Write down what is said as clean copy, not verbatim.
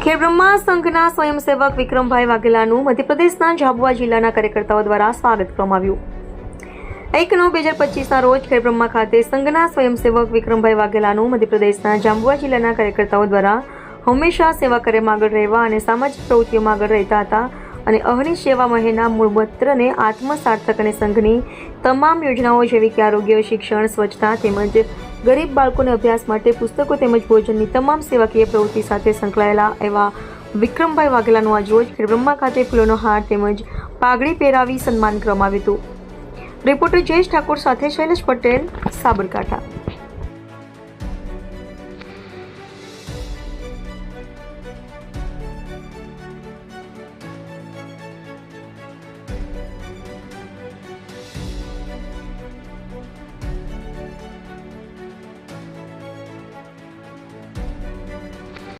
ખેડબ્રહ્મા સંઘના સ્વયંસેવક વિક્રમભાઈ વાઘેલાનું મધ્યપ્રદેશના ઝાબુઆ જિલ્લાના કાર્યકર્તાઓ દ્વારા સ્વાગત કરવામાં આવ્યું. 1/9/2025ના રોજ ખેડબ્રહ્મા ખાતે સંઘના સ્વયંસેવક વિક્રમભાઈ વાઘેલાનું મધ્યપ્રદેશના ઝાબુઆ જિલ્લાના કાર્યકર્તાઓ દ્વારા હંમેશા સેવા કાર્યમાં આગળ રહેવા અને સામાજિક પ્રવૃત્તિઓમાં આગળ રહેતા હતા અને અહર્નિશ સેવા મહેના મૂળ મંત્રને આત્મસાર્થક અને સંઘની તમામ યોજનાઓ જેવી કે આરોગ્ય, શિક્ષણ, સ્વચ્છતા તેમજ ગરીબ બાળકોને અભ્યાસ માટે પુસ્તકો તેમજ ભોજનની તમામ સેવાકીય પ્રવૃત્તિ સાથે સંકળાયેલા એવા વિક્રમભાઈ વાઘેલાનું આજરોજ ખેડબ્રહ્મા ખાતે ફૂલોનો હાર તેમજ પાઘડી પહેરાવી સન્માન કરવામાં આવ્યું હતું. રિપોર્ટર જયેશ ઠાકોર સાથે શૈલેષ પટેલ, સાબરકાંઠા.